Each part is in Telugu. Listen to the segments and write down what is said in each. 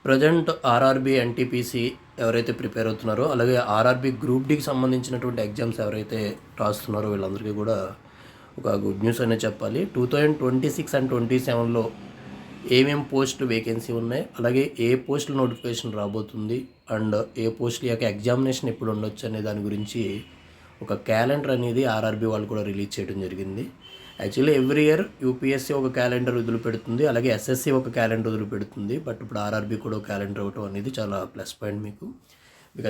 ప్రజెంట్ ఆర్ఆర్బీ, ఎన్టీపీసీ ఎవరైతే ప్రిపేర్ అవుతున్నారో, అలాగే ఆర్ఆర్బీ గ్రూప్ డీకి సంబంధించినటువంటి ఎగ్జామ్స్ ఎవరైతే రాస్తున్నారో వీళ్ళందరికీ కూడా ఒక గుడ్ న్యూస్ అనే చెప్పాలి. 2026 అండ్ 27లో ఏమేం పోస్టులు వేకెన్సీ ఉన్నాయి, అలాగే ఏ పోస్టుల నోటిఫికేషన్ రాబోతుంది, అండ్ ఏ పోస్టుల యొక్క ఎగ్జామినేషన్ ఎప్పుడు ఉండొచ్చు అనే దాని గురించి ఒక క్యాలెండర్ అనేది ఆర్ఆర్బీ వాళ్ళు కూడా రిలీజ్ చేయడం జరిగింది. యాక్చువల్లీ ఎవ్రీ ఇయర్ యూపీఎస్సీ ఒక క్యాలెండర్ వదిలిపెడుతుంది, అలాగే ఎస్ఎస్సీ ఒక క్యాలెండర్ వదిలిపెడుతుంది. బట్ ఇప్పుడు ఆర్ఆర్బీ కూడా ఒక క్యాలెండర్ అవ్వటం అనేది చాలా ప్లస్ పాయింట్ మీకు.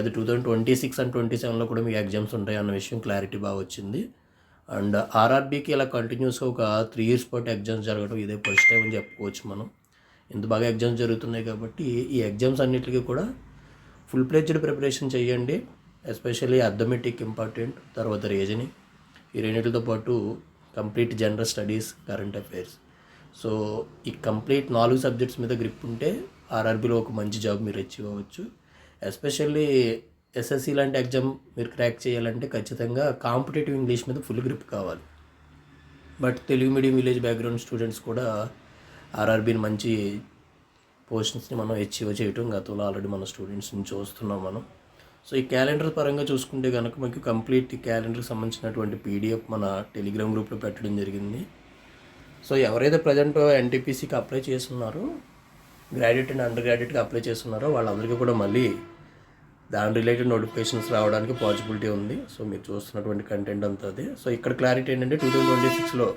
అది 2026 అండ్ 27లో కూడా మీకు ఎగ్జామ్స్ ఉంటాయి అన్న విషయం క్లారిటీ బాగా వచ్చింది. అండ్ ఆర్ఆర్బీకి ఇలా కంటిన్యూస్గా ఒక 3 years పాటు ఎగ్జామ్స్ జరగడం ఇదే ఫస్ట్ టైం అని చెప్పుకోవచ్చు మనం. ఇంత బాగా ఎగ్జామ్స్ జరుగుతున్నాయి కాబట్టి ఈ ఎగ్జామ్స్ అన్నిటికీ కూడా ఫుల్ ప్లేజ్డ్ ప్రిపరేషన్ చేయండి. ఎస్పెషల్లీ అథమెటిక్ ఇంపార్టెంట్, తర్వాత రీజనింగ్, ఈ రెండింటితో పాటు complete general studies, current affairs. So ఈ కంప్లీట్ 4 సబ్జెక్ట్స్ మీద గ్రిప్ ఉంటే ఆర్ఆర్బీలో ఒక మంచి జాబ్ మీరు అచీవ్ అవ్వచ్చు. ఎస్పెషల్లీ ఎస్ఎస్సి లాంటి ఎగ్జామ్ మీరు క్రాక్ చేయాలంటే ఖచ్చితంగా కాంపిటేటివ్ ఇంగ్లీష్ మీద ఫుల్ గ్రిప్ కావాలి. But Telugu medium village background students కూడా ఆర్ఆర్బీని మంచి పోర్షన్స్ని మనం అచీవ్ చేయటం గతంలో ఆల్రెడీ మన స్టూడెంట్స్ని చూస్తున్నాం మనం. సో ఈ క్యాలెండర్ పరంగా చూసుకుంటే కనుక మనకి కంప్లీట్ ఈ క్యాలెండర్కి సంబంధించినటువంటి పీడిఎఫ్ మన టెలిగ్రామ్ గ్రూప్లో పెట్టడం జరిగింది. సో ఎవరైతే ప్రజెంట్ ఎన్టీపీసీకి అప్లై చేస్తున్నారో, గ్రాడ్యుయేట్ అండ్ అండర్ గ్రాడ్యుయేట్కి అప్లై చేస్తున్నారో వాళ్ళందరికీ కూడా మళ్ళీ దాని రిలేటెడ్ నోటిఫికేషన్స్ రావడానికి పాసిబిలిటీ ఉంది. సో మీరు చూస్తున్నటువంటి కంటెంట్ అంతా అదే. సో ఇక్కడ క్లారిటీ ఏంటంటే 2026లో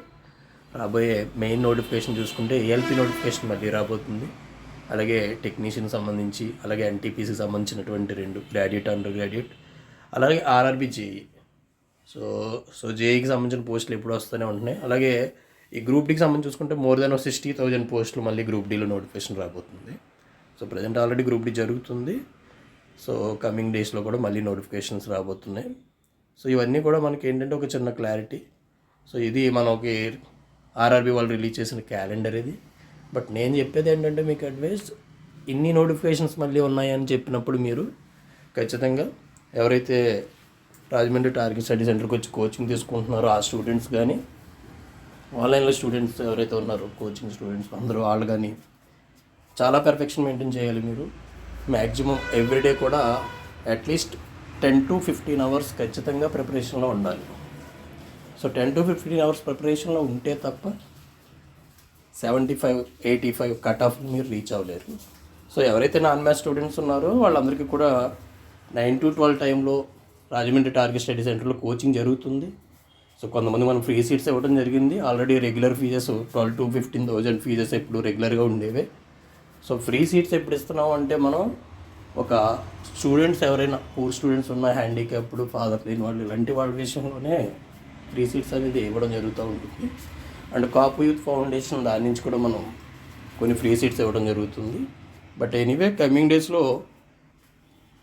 రాబోయే మెయిన్ నోటిఫికేషన్ చూసుకుంటే ఏఎల్పీ నోటిఫికేషన్ మళ్ళీ రాబోతుంది. అలాగే టెక్నీషియన్ సంబంధించి, అలాగే ఎన్టీపీసీకి సంబంధించినటువంటి 2 గ్రాడ్యుయేట్, అండర్ గ్రాడ్యుయేట్, అలాగే ఆర్ఆర్బీ జేఈ. సో జేఈకి సంబంధించిన పోస్టులు ఎప్పుడు వస్తూనే ఉంటున్నాయి. అలాగే ఈ గ్రూప్ డీకి సంబంధించి చూసుకుంటే మోర్ దెన్ 60,000 పోస్టులు మళ్ళీ గ్రూప్ డీలో నోటిఫికేషన్ రాబోతుంది. So present already group D జరుగుతుంది. సో కమింగ్ డేస్లో కూడా మళ్ళీ నోటిఫికేషన్స్ రాబోతున్నాయి. సో ఇవన్నీ కూడా మనకి ఏంటంటే ఒక చిన్న క్లారిటీ. సో ఇది మనకి ఆర్ఆర్బీ వాళ్ళు రిలీజ్ చేసిన క్యాలెండర్ ఇది. బట్ నేను చెప్పేది ఏంటంటే మీకు అడ్వైస్, ఇన్ని నోటిఫికేషన్స్ మళ్ళీ ఉన్నాయని చెప్పినప్పుడు మీరు ఖచ్చితంగా ఎవరైతే రాజమండ్రి టార్గెట్ స్టడీ సెంటర్కి వచ్చి కోచింగ్ తీసుకుంటున్నారో ఆ స్టూడెంట్స్ కానీ, ఆన్లైన్లో స్టూడెంట్స్ ఎవరైతే ఉన్నారో కోచింగ్ స్టూడెంట్స్ అందరూ వాళ్ళు కానీ చాలా పర్ఫెక్షన్ మెయింటైన్ చేయాలి. మీరు మ్యాక్సిమం ఎవ్రీడే కూడా అట్లీస్ట్ 10 to 15 hours ఖచ్చితంగా ప్రిపరేషన్లో ఉండాలి. సో 10 to 15 hours ప్రిపరేషన్లో ఉంటే తప్ప 75, 85 కట్ ఆఫ్ మీరు రీచ్ అవ్వలేరు. సో ఎవరైతే నాన్ మ్యాథ్స్ స్టూడెంట్స్ ఉన్నారో వాళ్ళందరికీ కూడా 9 to 12 టైంలో రాజమండ్రి టార్గెట్ స్టడీ సెంటర్లో కోచింగ్ జరుగుతుంది. సో కొంతమంది మనం ఫ్రీ సీట్స్ ఇవ్వడం జరిగింది. Already regular fees 12 to 15,000 fees ఎప్పుడు రెగ్యులర్గా ఉండేవే. సో ఫ్రీ సీట్స్ ఎప్పుడు ఇస్తున్నాం అంటే మనం ఒక స్టూడెంట్స్ ఎవరైనా పూర్ స్టూడెంట్స్ ఉన్న, హ్యాండిక్యాప్డ్, ఫాదర్ లేని వాళ్ళు, ఇలాంటి వాళ్ళ విషయంలోనే ఫ్రీ సీట్స్ అనేది ఇవ్వడం జరుగుతూ ఉంటుంది. అండ్ కాపు యూత్ ఫౌండేషన్ దాని నుంచి కూడా మనం కొన్ని ఫ్రీ సీట్స్ ఇవ్వడం జరుగుతుంది. బట్ ఎనీవే కమింగ్ డేస్లో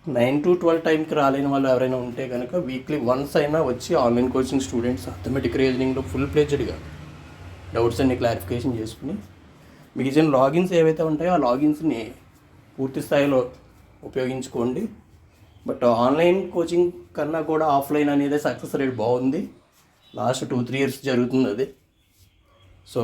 9 to 12 టైంకి రాలేని వాళ్ళు ఎవరైనా ఉంటే కనుక వీక్లీ వన్స్ అయినా వచ్చి ఆన్లైన్ కోచింగ్ స్టూడెంట్స్ అథమెటిక్ రీజనింగ్లో ఫుల్ ప్లేజ్డ్గా డౌట్స్ అన్ని క్లారిఫికేషన్ చేసుకుని మీకు ఇచ్చిన లాగిన్స్ ఏవైతే ఉంటాయో ఆ లాగిన్స్ని పూర్తి స్థాయిలో ఉపయోగించుకోండి. బట్ ఆన్లైన్ కోచింగ్ కన్నా కూడా ఆఫ్లైన్ అనేది సక్సెస్ రేట్ బాగుంది. లాస్ట్ 2-3 years జరుగుతుంది అది. సో